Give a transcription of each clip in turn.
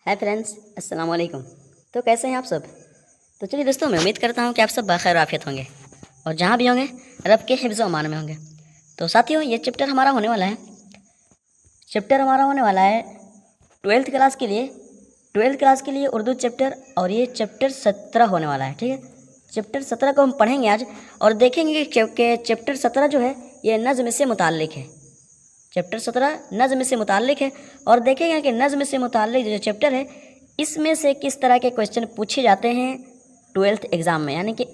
Hi friends, अस्सलाम वालेकुम। तो कैसे हैं आप सब? तो चलिए दोस्तों, मैं उम्मीद करता हूं कि आप सब बखैर आफियत होंगे और जहां भी होंगे रब के हिफ्ज़ व अमान में होंगे। तो साथियों, ये चैप्टर हमारा होने वाला है ट्वेल्थ क्लास के लिए उर्दू चैप्टर, और ये चैप्टर 17 होने वाला है। ठीक है, चैप्टर 17 को हम पढ़ेंगे आज और देखेंगे कि चैप्टर 17 जो है ये नज़्म से मुताल्लिक़ है। चैप्टर 17 नज़्म से मुताल्लिक़ है और देखेंगे कि नज़्म से मुताल्लिक़ जो चैप्टर है इसमें से किस तरह के क्वेश्चन पूछे जाते हैं ट्वेल्थ एग्ज़ाम में। यानी कि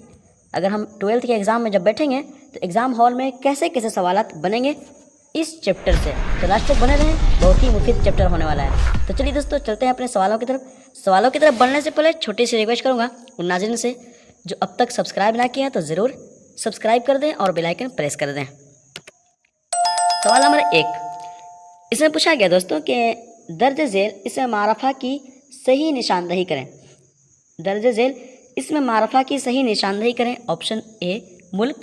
अगर हम ट्वेल्थ के एग्ज़ाम में जब बैठेंगे तो एग्ज़ाम हॉल में कैसे कैसे सवालात बनेंगे इस चैप्टर से। तो लास्ट तक बने रहें, बहुत ही मुफीद चैप्टर होने वाला है। तो चलिए दोस्तों, चलते हैं अपने सवालों की तरफ बढ़ने से पहले छोटी सी रिक्वेस्ट करूँगा उन नाज़रीन से जो अब तक सब्सक्राइब ना किए हैं तो ज़रूर सब्सक्राइब कर दें और बेल आइकन प्रेस कर दें। सवाल नंबर 1, इसमें पूछा गया दोस्तों कि दर्ज झेल इसमें मारफा की सही निशानदही करें। दर्ज झेल इसमें मारफा की सही निशानदही करें। ऑप्शन ए मुल्क,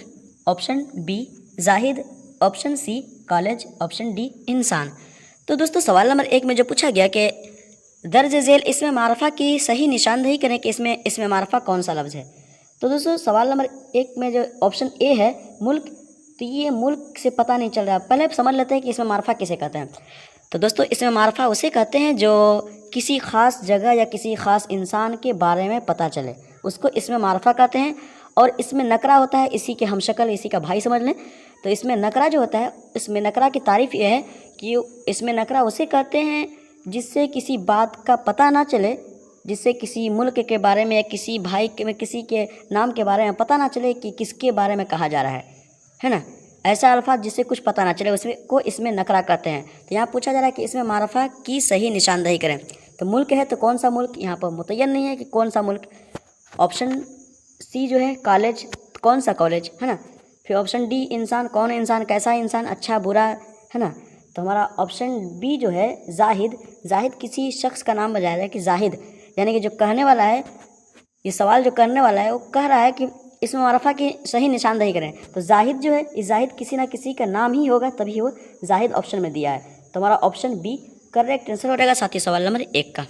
ऑप्शन बी जाहिद, option C college, option D इंसान। तो दोस्तों, सवाल नंबर 1 में जो पूछा गया कि दर्ज झेल इसमें मारफा की सही निशानदही करें कि इसमें मारफा कौन सा लफ्ज़ है। तो दोस्तों, सवाल नंबर 1 में जो ऑप्शन ए है मुल्क, तो ये मुल्क से पता नहीं चल रहा। पहले समझ लेते हैं कि इसमें मारफा किसे कहते हैं। तो दोस्तों, इसमें मारफा उसे कहते हैं जो किसी ख़ास जगह या किसी ख़ास इंसान के बारे में पता चले, उसको इसमें मारफा कहते हैं। और इसमें नकरा होता है, इसी के हमशक्ल, इसी का भाई समझ लें। तो इसमें नकरा जो होता है, इसमें नकरा की तारीफ़ यह है कि इसमें नकरा उसे कहते हैं जिससे किसी बात का पता ना चले, जिससे किसी मुल्क के बारे में या किसी भाई के में किसी के नाम के बारे में पता ना चले कि किसके बारे में कहा जा रहा है ना। ऐसा अल्फाज जिससे कुछ पता ना चले उसमें को इसमें नकरा कहते हैं। तो यहाँ पूछा जा रहा है कि इसमें मारफा की सही निशानदही करें। तो मुल्क है तो कौन सा मुल्क, यहाँ पर मुतय्यन नहीं है कि कौन सा मुल्क। ऑप्शन सी जो है कॉलेज, कौन सा कॉलेज, है ना। फिर ऑप्शन डी इंसान, कौन इंसान, कैसा इंसान, अच्छा बुरा, है ना। तो हमारा ऑप्शन बी जो है जाहिद, जाहिद किसी शख्स का नाम बताया जाए कि जाहिद, यानी कि जो कहने वाला है, ये सवाल जो करने वाला है वो कह रहा है कि इसमें मारफा की सही निशानदही करें। तो जाहिद जो है, इस जाहिद किसी ना किसी का नाम ही होगा, तभी वो जाहिद ऑप्शन में दिया है। तो हमारा ऑप्शन बी करेक्ट आंसर हो जाएगा। साथ ही सवाल नंबर 1 का।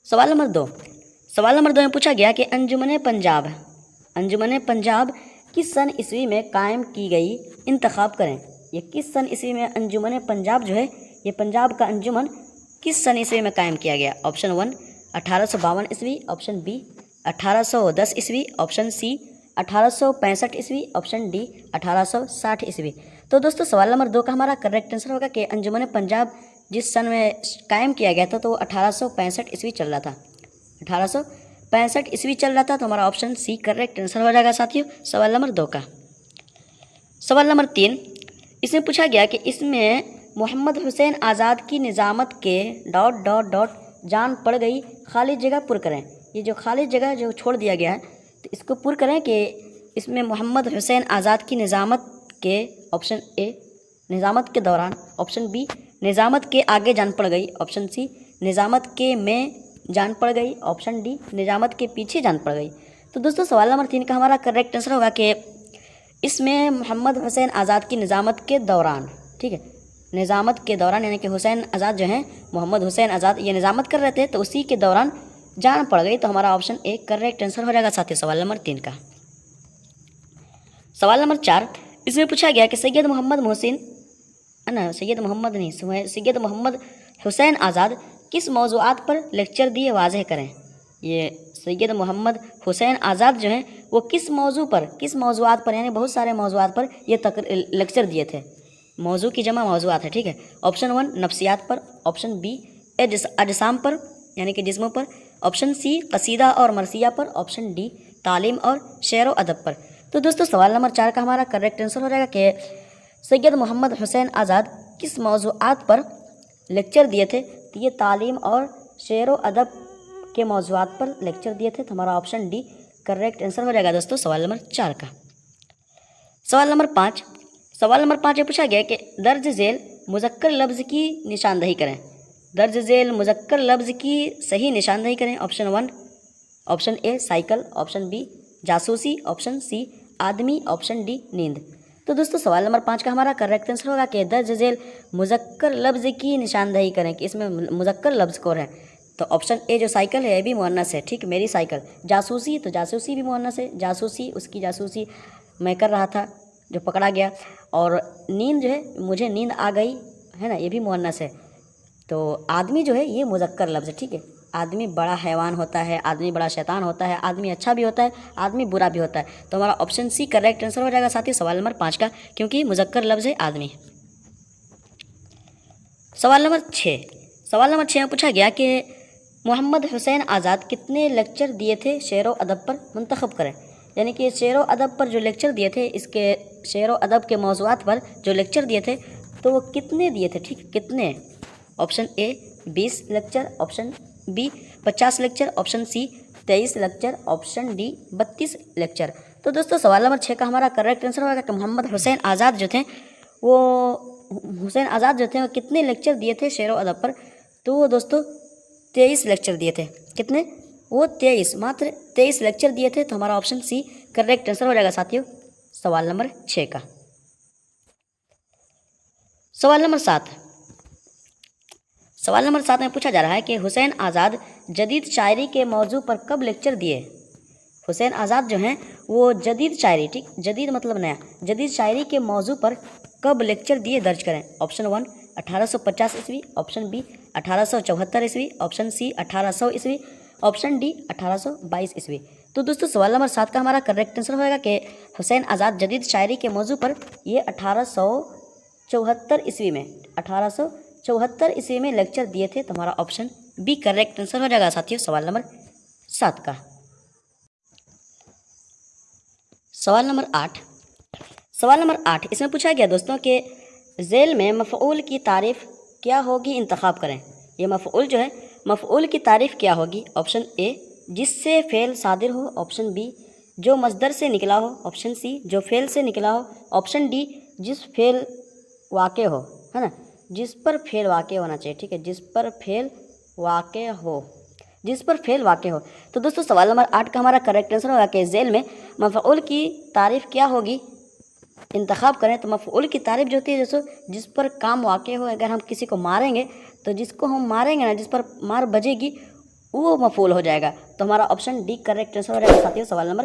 सवाल नंबर 2 में पूछा गया कि अंजुमन पंजाब किस सन ईस्वी में कायम की गई, इंतखाब करें। ये किस सन ईस्वी में अंजुमन पंजाब जो है, ये पंजाब का अंजुमन किस सन ईस्वी में कायम किया गया। ऑप्शन 1 1852 ईस्वी, ऑप्शन बी 1810 ईस्वी, ऑप्शन सी 1865 ईस्वी, ऑप्शन डी 1860 ईस्वी। तो दोस्तों, सवाल नंबर 2 का हमारा करेक्ट आंसर होगा कि अंजुमन पंजाब जिस सन में कायम किया गया था तो वो 1865 ईस्वी चल रहा था। 1865 ईस्वी चल रहा था। तो हमारा ऑप्शन सी करेक्ट आंसर हो जाएगा साथियों सवाल नंबर 2 का। सवाल नंबर 3, इसमें पूछा गया कि इसमें मोहम्मद हुसैन आज़ाद की निज़ामत के ... जान पड़ गई, खाली जगह पुर करें। ये जो खाली जगह जो छोड़ दिया गया है तो इसको पुर करें कि इसमें मोहम्मद हुसैन आज़ाद की निज़ामत के, ऑप्शन ए निज़ामत के दौरान, ऑप्शन बी निज़ामत के आगे जान पड़ गई, ऑप्शन सी निज़ामत के में जान पड़ गई, ऑप्शन डी निज़ामत के पीछे जान पड़ गई। तो दोस्तों, सवाल नंबर 3 का हमारा करेक्ट आंसर होगा कि इसमें मोहम्मद हुसैन आज़ाद की निज़ामत के दौरान, ठीक है, निज़ामत के दौरान, यानी कि हुसैन आज़ाद जो हैं, मोहम्मद हुसैन आज़ाद ये निज़ामत कर रहे थे तो उसी के दौरान जान पड़ गई। तो हमारा ऑप्शन ए करेक्ट आंसर हो जाएगा साथी सवाल नंबर 3 का। सवाल नंबर 4, इसमें पूछा गया कि सैयद मोहम्मद हुसैन आज़ाद किस मौज़ूआत पर लेक्चर दिए वाज़ेह करें। ये सैयद मोहम्मद हुसैन आज़ाद जो हैं वो किस मौज़ूआत पर, यानी बहुत सारे मौज़ूआत पर ये लेक्चर दिए थे। मौजू की जमा मौज़ूआत है, ठीक है। ऑप्शन 1 नफ्सियात पर, ऑप्शन बी अजसाम पर यानी कि जिस्मों पर, ऑप्शन सी कसीदा और मरसिया पर, ऑप्शन डी तालीम और शेर व अदब पर। तो दोस्तों, सवाल नंबर 4 का हमारा करेक्ट आंसर हो जाएगा कि सैयद मोहम्मद हुसैन आज़ाद किस मौज़ूआत पर लेक्चर दिए थे। तो ये तालीम और शेर व अदब के मौज़ूआत पर लेक्चर दिए थे। तो हमारा ऑप्शन डी करेक्ट आंसर हो जाएगा दोस्तों सवाल नंबर 4 का। सवाल नंबर 5 में पूछा गया कि दर्ज झेल मुज़क्कर लफ्ज़ की निशानदही करें। दर्ज झेल मुज़क्कर लफ्ज़ की सही निशानदही करें। Option 1 option A cycle, option B जासूसी, ऑप्शन सी आदमी, ऑप्शन डी नींद। تو دوستو سوال نمبر 5 کا ہمارا کریکٹ آنسر ہوگا کہ درج ذیل مذکر لفظ کی نشاندہی کریں کہ اس میں مذکر لفظ کون ہے. تو آپشن اے جو سائیکل ہے یہ بھی مؤنث ہے. ٹھیک، میری سائیکل. جاسوسی تو جاسوسی بھی مؤنث ہے. جاسوسی، اس کی جاسوسی میں کر رہا تھا جو پکڑا گیا. اور نیند جو ہے مجھے نیند آ گئی ہے نا، یہ بھی مؤنث ہے. تو آدمی جو ہے یہ مذکر لفظ ہے. ٹھیک ہے، آدمی بڑا حیوان ہوتا ہے، آدمی بڑا شیطان ہوتا ہے، آدمی اچھا بھی ہوتا ہے، آدمی برا بھی ہوتا ہے. تو ہمارا آپشن سی کریکٹ آنسر ہو جائے گا ساتھی سوال نمبر 5 کا، کیونکہ مذکر لفظ ہے آدمی. سوال نمبر 6. سوال نمبر 6 میں پوچھا گیا کہ محمد حسین آزاد کتنے لیکچر دیے تھے شعر و ادب پر، منتخب کریں. یعنی کہ شعر و ادب پر جو لیکچر دیے تھے، اس کے شعر و ادب کے موضوعات پر جو لیکچر دیے تھے تو وہ کتنے دیے تھے. ٹھیک، کتنے؟ Option A 20 lecture, option B 50 lecture, option C 23 lecture, option D 32 lecture. تو دوستو سوال نمبر 6 کا ہمارا کریکٹ آنسر ہوگا کہ محمد حسین آزاد جو تھے وہ کتنے لیکچر دیے تھے شعر و ادب پر. تو وہ دوستو 23 لیکچر دیے تھے. کتنے؟ وہ 23، ماتر 23 لیکچر دیے تھے. تو ہمارا آپشن سی کریکٹ آنسر ہو جائے گا ساتھیوں سوال نمبر 6 کا. سوال نمبر 7. سوال نمبر 7 میں پوچھا جا رہا ہے کہ حسین آزاد جدید شاعری کے موضوع پر کب لیکچر دیے. حسین آزاد جو ہیں وہ جدید شاعری، ٹھیک، جدید مطلب نیا، جدید شاعری کے موضوع پر کب لیکچر دیے درج کریں. آپشن 1 1850 عیسوی، آپشن بی 1874 عیسوی، آپشن سی 1800 عیسوی، آپشن ڈی 1822 عیسوی. تو دوستو سوال نمبر 7 کا ہمارا کریکٹ آنسر ہوئے گا کہ حسین آزاد جدید شاعری کے موضوع پر یہ 1874 عیسوی میں 1874 عیسوی میں لیکچر دیے تھے. تو ہمارا آپشن بی کریکٹ آنسر ہو جائے گا ساتھیوں سوال نمبر 7 کا. سوال نمبر 8. سوال نمبر 8 اس میں پوچھا گیا دوستوں کہ ذیل میں مفعول کی تعریف کیا ہوگی، انتخاب کریں. یہ مفعول جو ہے، مفعول کی تعریف کیا ہوگی. آپشن اے جس سے فعل صادر ہو، آپشن بی جو مصدر سے نکلا ہو، آپشن سی جو فعل سے نکلا ہو، آپشن ڈی جس فعل واقع ہو، ہے نا، جس پر فعل واقع ہونا چاہیے. ٹھیک ہے، جس پر فعل واقع ہو، جس پر فعل واقع ہو. تو دوستو سوال نمبر 8 کا ہمارا کریکٹ آنسر ہوگا کہ ذیل میں مفعول کی تعریف کیا ہوگی، انتخاب کریں. تو مفعول کی تعریف جو ہوتی ہے دوستو جس پر کام واقع ہو. اگر ہم کسی کو ماریں گے تو جس کو ہم ماریں گے نا، جس پر مار بجے گی وہ مفعول ہو جائے گا. تو ہمارا آپشن ڈی کریکٹ آنسر ہو جائے گا ساتھیوں سوال نمبر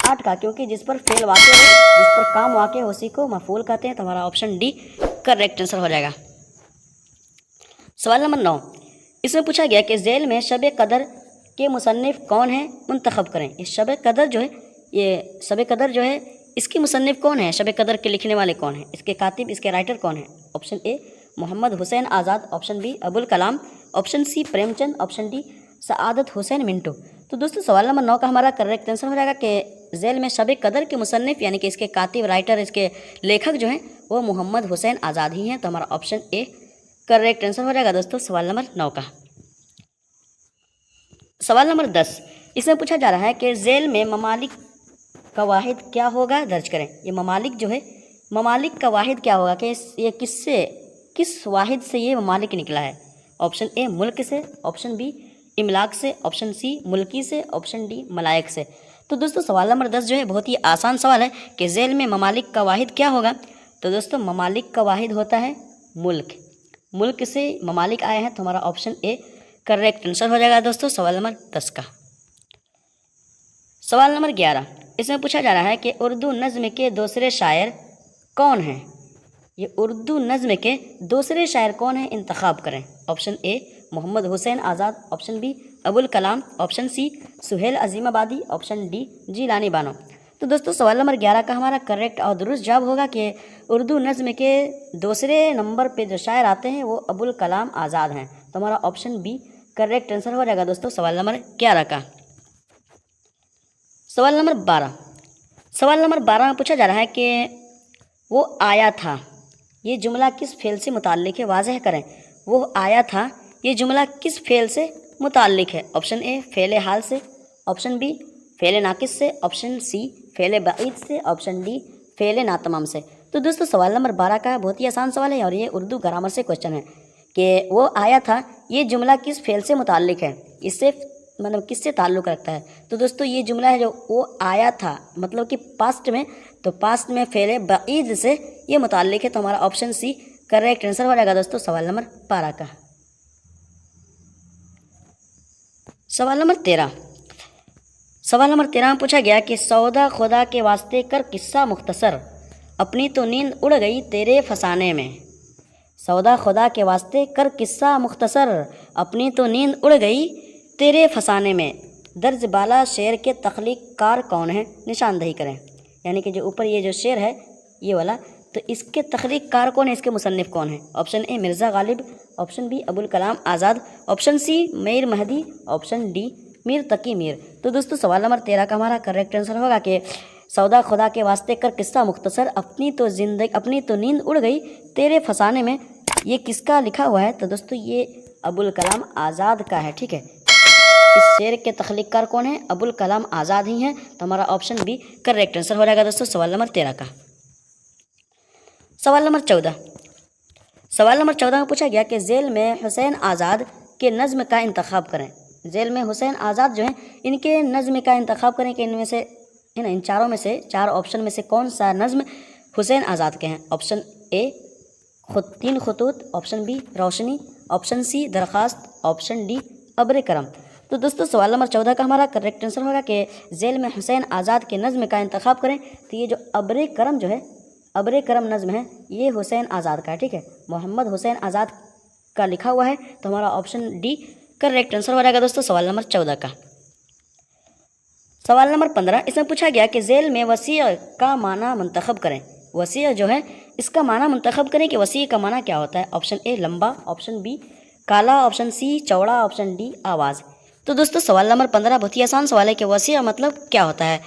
8 کا، کیونکہ جس پر فعل واقع ہو، جس پر کام واقع ہو اسی کو مفعول کہتے ہیں. تو ہمارا آپشن ڈی کریکٹ آنسر ہو جائے گا. سوال نمبر 9 اس میں پوچھا گیا کہ ذیل میں شب قدر کے مصنف کون ہیں، منتخب کریں. یہ شب قدر جو ہے، یہ شب قدر جو ہے اس کی مصنف کون ہے، شب قدر کے لکھنے والے کون ہیں، اس کے کاتب، اس کے رائٹر کون ہیں. Option A Muhammad Hussain Azad, option B Abul Kalam, option C Prem Chand, option D سعادت حسین منٹو. تو دوستو سوال نمبر 9 کا ہمارا کریکٹ آنسر ہو جائے گا کہ ذیل میں شب قدر کے مصنف یعنی کہ اس کے کاتب، رائٹر، اس کے لیکھک جو ہیں وہ محمد حسین آزاد ہی ہیں. تو ہمارا آپشن اے کریکٹ آنسر ہو جائے گا دوستو سوال نمبر 9 کا. سوال نمبر 10 اس میں پوچھا جا رہا ہے کہ ذیل میں ممالک کا واحد کیا ہوگا، درج کریں. یہ ممالک جو ہے، ممالک کا واحد کیا ہوگا کہ یہ کس واحد سے یہ ممالک نکلا ہے. آپشن اے ملک سے، آپشن بی املاک سے، آپشن سی ملکی سے، آپشن ڈی ملائک سے. تو دوستو سوال نمبر 10 جو ہے بہت ہی آسان سوال ہے کہ ذیل میں ممالک کا واحد کیا ہوگا. تو دوستو ممالک کا واحد ہوتا ہے ملک. ملک سے ممالک آئے ہیں. تو ہمارا آپشن اے کریکٹ آنسر ہو جائے گا دوستو سوال نمبر 10 کا. سوال نمبر 11 اس میں پوچھا جا رہا ہے کہ اردو نظم کے دوسرے شاعر کون ہیں. یہ اردو نظم کے دوسرے شاعر کون ہیں، انتخاب کریں. Option A Muhammad Hussain Azad, option B Abul Kalam, option C Suhail Azim Abadi, option D Jilani Bano. تو دوستو سوال نمبر 11 کا ہمارا کریکٹ اور درست جواب ہوگا کہ اردو نظم کے دوسرے نمبر پہ جو شاعر آتے ہیں وہ ابوالکلام آزاد ہیں. تو ہمارا آپشن بی کریکٹ آنسر ہو جائے گا دوستو سوال نمبر 11 کا. سوال نمبر 12 سوال نمبر 12 میں پوچھا جا رہا ہے کہ وہ آیا تھا یہ جملہ کس فعل سے متعلق ہے، واضح کریں. وہ آیا تھا یہ جملہ کس فعل سے متعلق ہے. آپشن اے فعل حال سے، آپشن بی فعل ناقص سے، آپشن سی فعل بعید سے، آپشن ڈی فعل ناتمام سے. تو دوستو سوال نمبر 12 کا بہت ہی آسان سوال ہے اور یہ اردو گرامر سے کوشچن ہے کہ وہ آیا تھا یہ جملہ کس فعل سے متعلق ہے. اس سے مطلب کس سے تعلق رکھتا ہے؟ تو دوستوں یہ جملہ ہے جو وہ آیا تھا مطلب کہ پاسٹ میں، تو پاسٹ میں فعل بعید سے یہ متعلق ہے، تو ہمارا آپشن سی کریکٹ آنسر ہو جائے گا دوستوں سوال نمبر 12 کا۔ سوال نمبر 13، سوال نمبر 13 میں پوچھا گیا کہ سودا خدا کے واسطے کر قصہ مختصر، اپنی تو نیند اڑ گئی تیرے فسانے میں۔ سودا خدا کے واسطے کر قصہ مختصر، اپنی تو نیند اڑ گئی تیرے فسانے میں، درج بالا شعر کے تخلیق کار کون ہیں؟ نشاندہی کریں، یعنی کہ جو اوپر یہ جو شعر ہے یہ والا، تو اس کے تخلیق کار کون ہے، اس کے مصنف کون ہیں؟ آپشن اے Mirza Ghalib, option B Abul Kalam Azad, option C میر مہدی، آپشن ڈی میر تقی میر۔ تو دوستو سوال نمبر 13 کا ہمارا کریکٹ آنسر ہوگا کہ سودا خدا کے واسطے کر قصہ مختصر، اپنی تو نیند اڑ گئی تیرے فسانے میں، یہ کس کا لکھا ہوا ہے؟ تو دوستو یہ ابوالکلام آزاد کا ہے، ٹھیک ہے۔ اس شعر کے تخلیق کار کون ہیں؟ ابوالکلام آزاد ہی ہیں، تو ہمارا آپشن بی کریکٹ آنسر ہو جائے گا دوستو سوال نمبر 13 کا۔ سوال نمبر 14، سوال نمبر 14 میں پوچھا گیا کہ ذیل میں حسین آزاد کے نظم کا انتخاب کریں۔ ذیل میں حسین آزاد جو ہیں ان کے نظم کا انتخاب کریں کہ ان میں سے ان چاروں میں سے، چار آپشن میں سے کون سا نظم حسین آزاد کے ہیں؟ آپشن اے تین خطوط، آپشن بی روشنی، آپشن سی درخواست، آپشن ڈی ابر کرم۔ تو دوستو سوال نمبر 14 کا ہمارا کریکٹ آنسر ہوگا کہ ذیل میں حسین آزاد کے نظم کا انتخاب کریں، تو یہ جو ابر کرم جو ہے، ابر کرم نظم ہے، یہ حسین آزاد کا ہے، ٹھیک ہے، محمد حسین آزاد کا لکھا ہوا ہے، تو ہمارا آپشن ڈی کریکٹ آنسر ہو جائے گا دوستو سوال نمبر 14 کا۔ سوال نمبر 15، اس میں پوچھا گیا کہ ذیل میں وسیع کا معنی منتخب کریں۔ وسیع جو ہے اس کا معنی منتخب کریں کہ وسیع کا معنی کیا ہوتا ہے؟ آپشن اے لمبا، آپشن بی کالا، آپشن سی چوڑا، آپشن ڈی آواز۔ تو دوستو سوال نمبر 15 بہت ہی آسان سوال ہے کہ وسیع مطلب کیا ہوتا ہے؟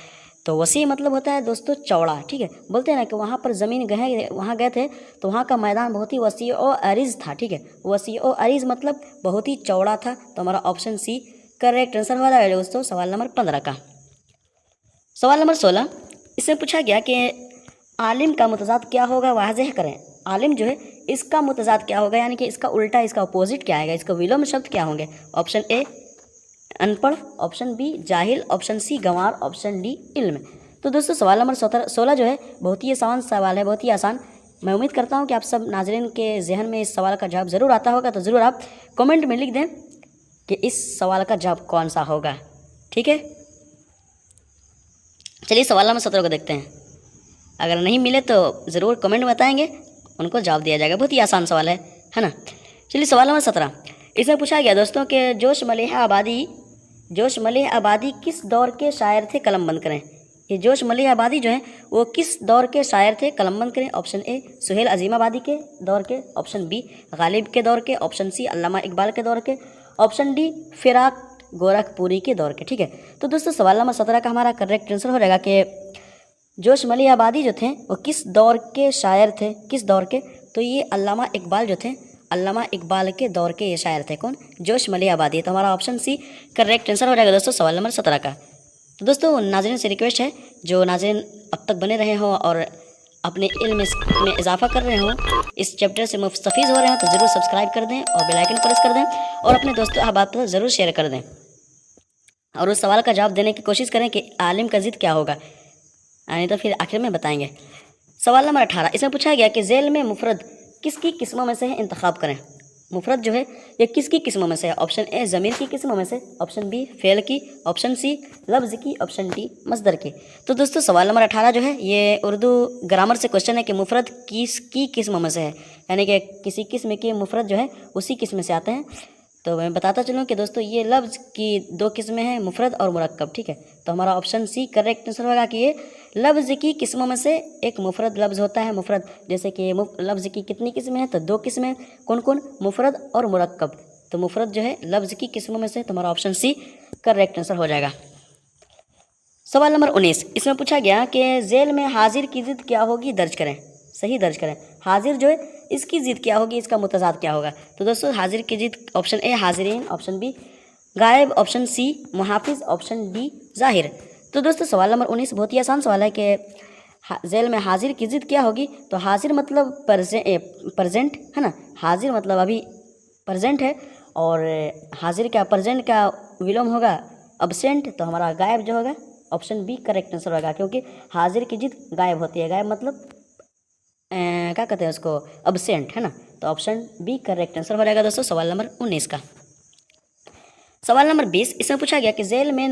تو وسیع مطلب ہوتا ہے دوستو چوڑا، ٹھیک ہے۔ بولتے ہیں نا کہ وہاں پر زمین وہاں گئے تھے تو وہاں کا میدان بہت ہی وسیع و عریض تھا، ٹھیک ہے، وسیع و عریض مطلب بہت ہی چوڑا تھا، تو ہمارا آپشن سی کریکٹ آنسر ہو جائے گا دوستو سوال نمبر 15 کا۔ سوال نمبر 16، اس میں پوچھا گیا کہ عالم کا متضاد کیا ہوگا، واضح کریں۔ عالم جو ہے اس کا متضاد کیا ہوگا، یعنی کہ اس کا الٹا، اس کا اپوزٹ کیا آئے گا، اس کا ولوم شبد کیا ہوں گے؟ آپشن اے ان پڑھ، آپشن بی جاہل، آپشن سی گنوار، آپشن ڈی علم۔ تو دوستو سوال نمبر 16 جو ہے بہت ہی آسان سوال ہے، بہت ہی آسان۔ میں امید کرتا ہوں کہ آپ سب ناظرین کے ذہن میں اس سوال کا جواب ضرور آتا ہوگا، تو ضرور آپ کمنٹ میں لکھ دیں کہ اس سوال کا جواب کون سا ہوگا، ٹھیک ہے۔ چلیے سوال نمبر 17 کو دیکھتے ہیں، اگر نہیں ملے تو ضرور کمنٹ میں بتائیں گے، ان کو جواب دیا جائے گا، بہت ہی آسان سوال ہے نا۔ چلیے سوال نمبر 17، اس میں پوچھا گیا دوستوں کہ جوش ملیح آبادی کس دور کے شاعر تھے؟ قلم بند کریں۔ یہ جوش ملیح آبادی جو ہیں وہ کس دور کے شاعر تھے؟ قلم بند کریں۔ آپشن اے سہیل عظیم آبادی کے دور کے، آپشن بی غالب کے دور کے، آپشن سی علامہ اقبال کے دور کے، آپشن ڈی فراق گورکھ پوری کے دور کے، ٹھیک ہے۔ تو دوستو سوال نمبر 17 کا ہمارا کریکٹ آنسر ہو جائے گا کہ جوش ملیح آبادی جو تھے وہ کس دور کے شاعر تھے؟ کس دور کے؟ تو یہ علامہ اقبال جو تھے، علامہ اقبال کے دور کے یہ شاعر تھے، کون؟ جوش ملیح آبادی۔ تو ہمارا آپشن سی کریکٹ آنسر ہو جائے گا دوستو سوال نمبر 17 کا۔ تو دوستو ناظرین سے ریکویسٹ ہے، جو ناظرین اب تک بنے رہے ہوں اور اپنے علم میں اضافہ کر رہے ہوں، اس چیپٹر سے مستفیض ہو رہے ہوں، تو ضرور سبسکرائب کر دیں اور بیل آئکن پریس کر دیں اور اپنے دوستوں احباب کو ضرور شیئر کر دیں، اور اس سوال کا جواب دینے کی کوشش کریں کہ عالم کا ضد کیا ہوگا، یعنی تو پھر آخر میں بتائیں گے۔ سوال نمبر 18، اس میں پوچھا گیا کہ ذیل میں مفرد کس کی قسموں میں سے ہے؟ انتخاب کریں۔ مفرد جو ہے یہ کس کی قسموں میں سے ہے؟ آپشن اے ضمیر کی قسموں میں سے، آپشن بی فعل کی، آپشن سی لفظ کی، آپشن ڈی مصدر کی۔ تو دوستو سوال نمبر 18 جو ہے یہ اردو گرامر سے کوشچن ہے کہ مفرد کس کی قسموں میں سے ہے، یعنی کہ کسی قسم کے مفرد جو ہے اسی قسم سے آتے ہیں۔ تو میں بتاتا چلوں کہ دوستو یہ لفظ کی دو قسمیں ہیں، مفرد اور مرکب، ٹھیک ہے۔ تو ہمارا آپشن سی کریکٹ آنسر ہوگا کہ یہ لفظ کی قسموں میں سے ایک مفرد لفظ ہوتا ہے۔ مفرد جیسے کہ لفظ کی کتنی قسمیں ہیں؟ تو دو قسمیں، کون کون؟ مفرد اور مرکب۔ تو مفرد جو ہے لفظ کی قسموں میں سے، تو ہمارا آپشن سی کریکٹ آنسر ہو جائے گا۔ سوال نمبر 19، اس میں پوچھا گیا کہ ذیل میں حاضر کی ضد کیا ہوگی؟ درج کریں، صحیح درج کریں۔ حاضر جو ہے اس کی ضد کیا ہوگی، اس کا متضاد کیا ہوگا؟ تو دوستو حاضر کی ضد آپشن اے حاضرین، آپشن بی غائب، آپشن سی محافظ، آپشن ڈی ظاہر۔ تو دوستو سوال نمبر 19 بہت ہی آسان سوال ہے کہ ذیل میں حاضر کی ضد کیا ہوگی؟ تو حاضر مطلب پرزینٹ ہے نا، حاضر مطلب ابھی پرزینٹ ہے، اور حاضر کا پرزینٹ کا विलोम होगा अब्सेंट, तो हमारा गायब जो होगा ऑप्शन बी करेक्ट आंसर होगा, क्योंकि हाजिर की जिद गायब होती है, गायब मतलब क्या कहते हैं उसको, अब्सेंट, है ना। तो ऑप्शन बी करेक्ट आंसर हो जाएगा दोस्तों सवाल नंबर 19 का। सवाल नंबर 20, इसमें पूछा गया कि झेल में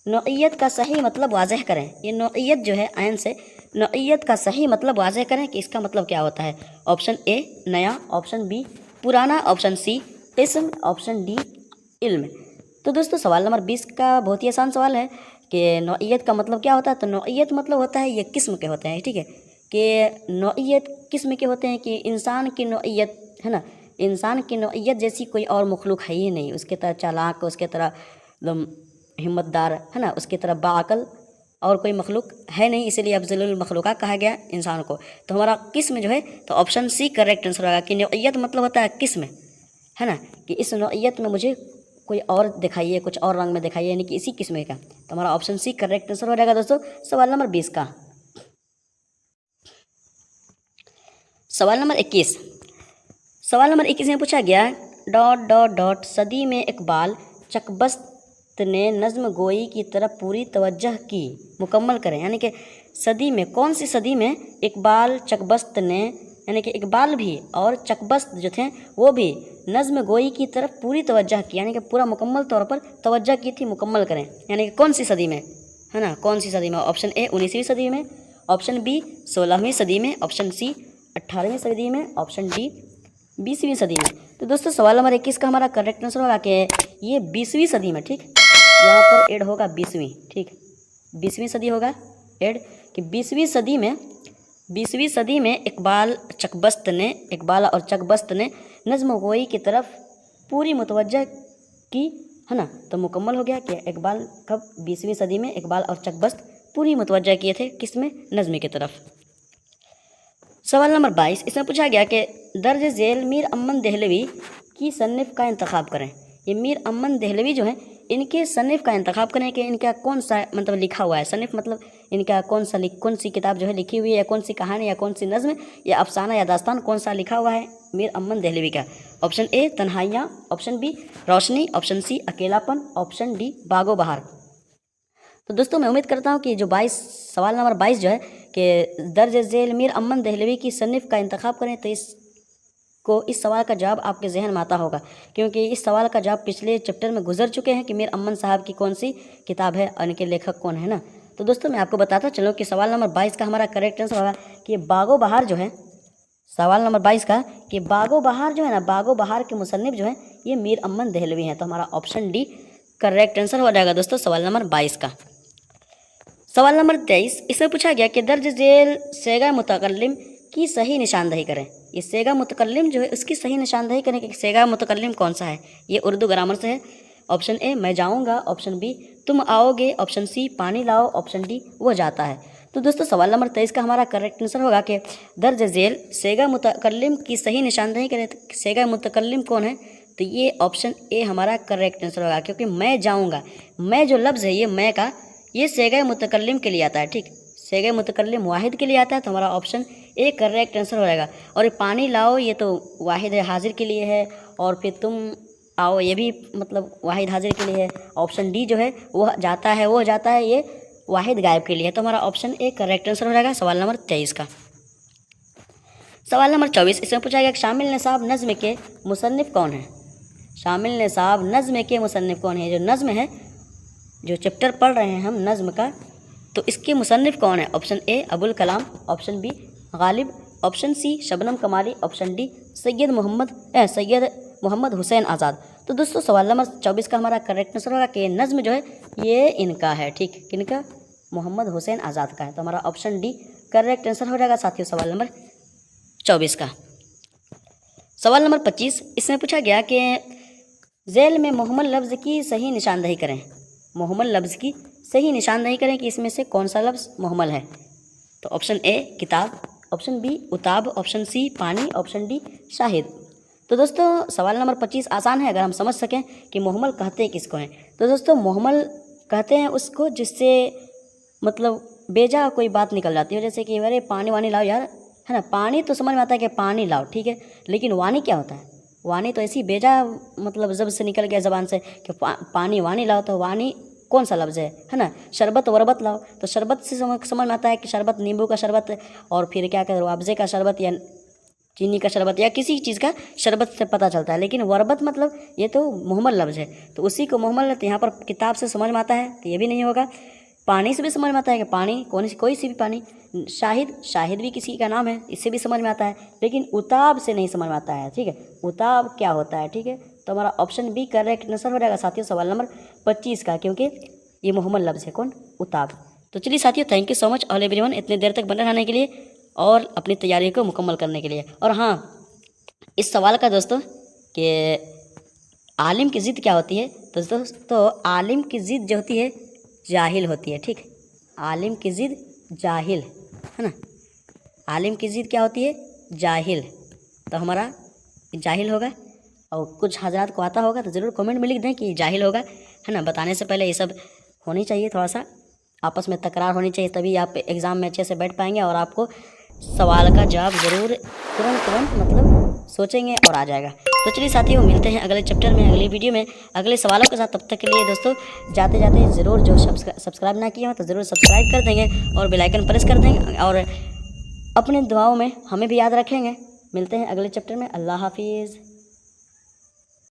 नौइयत का सही मतलब वाज़ेह करें। ये नौइयत जो है आयन से नौइयत का सही मतलब वाज़ेह करें कि इसका मतलब क्या होता है। ऑप्शन ए नया, ऑप्शन बी पुराना, ऑप्शन सी किस्म, ऑप्शन डी इल्म। तो दोस्तों सवाल नंबर 20 का बहुत ही आसान सवाल है कि नौइयत का मतलब क्या होता है। तो नौइयत मतलब होता है ये किस्म के होते हैं, ठीक है, कि नौइयत किस्म के होते हैं कि इंसान की नौइयत, है ना, इंसान की नौइयत जैसी कोई और मखलूक है ही नहीं, उसके तरह चालाक, उसके तरह एकदम हिम्मतदार, है ना, उसकी तरह बाअक़ल और कोई मखलूक है नहीं, इसीलिए अफज़लुल मखलूक़ात कहा गया इंसान को। तो हमारा किस्म जो है तो ऑप्शन सी करेक्ट आंसर होगा कि नौइयत मतलब होता है किस्म, है ना, कि इस नौइयत में मुझे कोई और दिखाइए, कुछ और रंग में दिखाइए, यानी कि इसी किस्म का। तो हमारा ऑप्शन सी करेक्ट आंसर हो जाएगा दोस्तों सवाल नंबर 20 का। सवाल नंबर 21, सवाल नंबर 21 में पूछा गया डॉट डॉट डॉट सदी में इकबाल चकबस्त ने नज़्म गोई की तरफ पूरी तवज्जह की, मुकम्मल करें। यानी कि सदी में, कौन सी सदी में इकबाल चकबस्त ने, यानी कि इकबाल भी और चकबस्त जो थे वो भी नज़्म गोई की तरफ पूरी तवज्जह की, यानी कि पूरा मुकम्मल तौर पर तवज्जह की थी, मुकम्मल करें। यानी कि कौन सी सदी में, है ना, कौन सी सदी में। ऑप्शन ए 19वीं सदी में, ऑप्शन बी 16वीं सदी में, ऑप्शन सी 18वीं सदी में, ऑप्शन डी 20वीं सदी में। तो दोस्तों सवाल नंबर 21 का हमारा करेक्ट आंसर होगा कि ये 20वीं सदी में, ठीक, यहाँ पर ऐड होगा 20वीं, ठीक, 20वीं सदी होगा ऐड, कि 20वीं सदी में इकबाल और चकबस्त ने नज़्म गोई की तरफ पूरी मुतवज्जह की, है ना। तो मुकम्मल हो गया कि इकबाल कब 20वीं सदी में इकबाल और चकबस्त पूरी मुतवज्जह किए थे, किस में, नज़्म की तरफ। सवाल नंबर 22, इसमें पूछा गया कि दर्ज झेल मीर अमन दहलवी की सन्निफ का इंतखाब करें। ये मीर अमन दहलवी जो है इनके सन्निफ का इंतखाब करें कि इनका कौन सा मतलब लिखा हुआ है। सन्निफ मतलब इनका कौन सी किताब जो है लिखी हुई है, या कौन सी कहानी, या कौन सी नज़्म, या अफसाना, या दास्तान, कौन सा लिखा हुआ है मीर अमन दहलवी का। ऑप्शन ए तन्हाइयाँ, ऑप्शन बी रोशनी, ऑप्शन सी अकेलापन, ऑप्शन डी बागो बहार। तो दोस्तों मैं उम्मीद करता हूँ कि जो सवाल नंबर 22 जो है कि दर्ज झेल मीर अमन दहलवी की सन्निफ का इंतखाब करें, तो इस सवाल का जवाब आपके जहन में आता होगा, क्योंकि इस सवाल का जवाब पिछले चैप्टर में गुजर चुके हैं कि मीर अमन साहब की कौन सी किताब है और इनके लेखक कौन है ना। तो दोस्तों मैं आपको बताता चलो कि सवाल नंबर 22 का हमारा करेक्ट आंसर होगा कि बागो बहार जो है, सवाल नंबर 22 का कि बागो बहार जो है ना, बागो बहार के मुसन्निफ जो है ये मीर अमन दहलवी हैं। तो हमारा ऑप्शन डी करेक्ट आंसर हो जाएगा दोस्तों सवाल नंबर 22 का। सवाल नंबर 23, इसमें पूछा गया कि दर्ज झेल सेगा मुतकल्लिम की सही निशानदही करें। ये सेगा मुतकल्लिम जो है उसकी सही निशानदही करें कि सेगा मुतकल्लिम कौन सा है। ये उर्दू ग्रामर से है। ऑप्शन ए मैं जाऊंगा, ऑप्शन बी तुम आओगे, ऑप्शन सी पानी लाओ, ऑप्शन डी वो जाता है। तो दोस्तों सवाल नंबर 23 का हमारा करेक्ट आंसर होगा कि दर्ज झेल सेगा मुतकल्लिम की सही निशानदही करें। तो सेगा मुतकल्लिम कौन है, तो ये ऑप्शन ए हमारा करेक्ट आंसर होगा, क्योंकि मैं जाऊँगा, मैं जो लफ्ज़ है ये मैं का, ये सेगा मुतकल्लिम के लिए आता है, ठीक, सेगा मुतकल्लिम वाहिद के लिए आता है। तो हमारा ऑप्शन ए करेक्ट आंसर हो जाएगा। और ये पानी लाओ ये तो वाहिद हाजिर के लिए है, और फिर तुम आओ ये भी मतलब वाहिद हाजिर के लिए है। ऑप्शन डी जो है वो जाता है, वो जाता है, ये वाहिद गायब के लिए है। तो हमारा ऑप्शन ए करेक्ट आंसर हो जाएगा सवाल नंबर 23 का। सवाल नंबर 24, इसमें पूछा गया शामिल निसाब नज़्म के मुसन्निफ कौन है। शामिल निसाब नज़्म के मुसन्निफ कौन है। जो नज़्म है, जो चैप्टर पढ़ रहे हैं हम नज़्म का, तो इसके मुसन्निफ कौन है। Option A Abul Kalam, option B Ghalib, option C Shabnam Kamali, option D Syed Mohammad Hussain Azad. तो दोस्तों सवाल नंबर 24 का हमारा करेक्ट आंसर होगा कि नज़्म जो है ये इनका है, ठीक, किनका, मोहम्मद हुसैन आज़ाद का है। तो हमारा ऑप्शन डी करेक्ट आंसर हो जाएगा साथियों सवाल नंबर 24 का। सवाल नंबर 25, इसमें पूछा गया कि झेल में मुहम्मल लफ्ज़ की सही निशानदही करें। मुहम्मल लफ्ज़ की सही निशानदही करें कि इसमें से कौन सा लफ्ज़ मुहम्मल है। तो ऑप्शन ए किताब, ऑप्शन बी उताब, ऑप्शन सी पानी, ऑप्शन डी शाहिद। तो दोस्तों सवाल नंबर 25 आसान है अगर हम समझ सकें कि मुहम्मल कहते किसको हैं। तो दोस्तों मुहम्मल कहते हैं उसको जिससे मतलब बेजा कोई बात निकल जाती है, जैसे कि अरे पानी वानी लाओ यार, है ना, पानी तो समझ में आता है कि पानी लाओ, ठीक है, लेकिन वानी क्या होता है, वानी तो ऐसी बेजा मतलब जब से निकल गया ज़बान से कि पानी वानी लाओ, तो वानी कौन सा लफ्ज़ है ना। शरबत वरबत लाओ, तो शरबत से समझ में आता है कि शरबत नींबू का शरबत, और फिर क्या कहते हैं रुआवज़े का शरबत या चीनी का शरबत या किसी चीज़ का शरबत से पता चलता है। लेकिन वरबत मतलब ये तो मुहम्मल लफ्ज़ है, तो उसी को मुहम्मल तो यहाँ पर किताब से समझ में आता है, तो ये भी नहीं होगा। पानी से भी समझ में आता है कि पानी कोई सी भी पानी। शाहिद भी किसी का नाम है, इससे भी समझ में आता है, लेकिन उताब से नहीं समझ में आता है। ठीक है, उताब क्या होता है। ठीक है, तो हमारा ऑप्शन बी करेक्ट आंसर हो जाएगा साथियों, सवाल नंबर 25 का, क्योंकि ये मुहम्मल लफ्ज़ है कौन, उताब। तो चलिए साथियों, thank you so much all everyone इतने देर तक बने रहने के लिए और अपनी तैयारी को मुकम्मल करने के लिए। और हाँ, इस सवाल का दोस्तों कि आलिम की ज़िद क्या होती है, तो दोस्तों आलिम की ज़िद जो होती है जाहिल होती है। ठीक, आलिम की ज़िद जाहिल है ना, आलिम की ज़िद क्या होती है, जाहिल। तो हमारा जाहिल होगा, और कुछ हजरात को आता होगा तो ज़रूर कमेंट में लिख दें कि जाहिल होगा, है ना। बताने से पहले ये सब होनी चाहिए, थोड़ा सा आपस में तकरार होनी चाहिए, तभी आप एग्ज़ाम में अच्छे से बैठ पाएंगे और आपको सवाल का जवाब ज़रूर तुरंत मतलब सोचेंगे और आ जाएगा। तो चलिए साथियों, मिलते हैं अगले चैप्टर में, अगली वीडियो में, अगले सवालों के साथ। तब तक के लिए दोस्तों जाते जाते ज़रूर जो सब्सक्राइब ना किए हो तो ज़रूर सब्सक्राइब कर देंगे और बेल आइकन प्रेस कर देंगे, और अपने दुआओं में हमें भी याद रखेंगे। मिलते हैं अगले चैप्टर में। अल्लाह हाफिज़।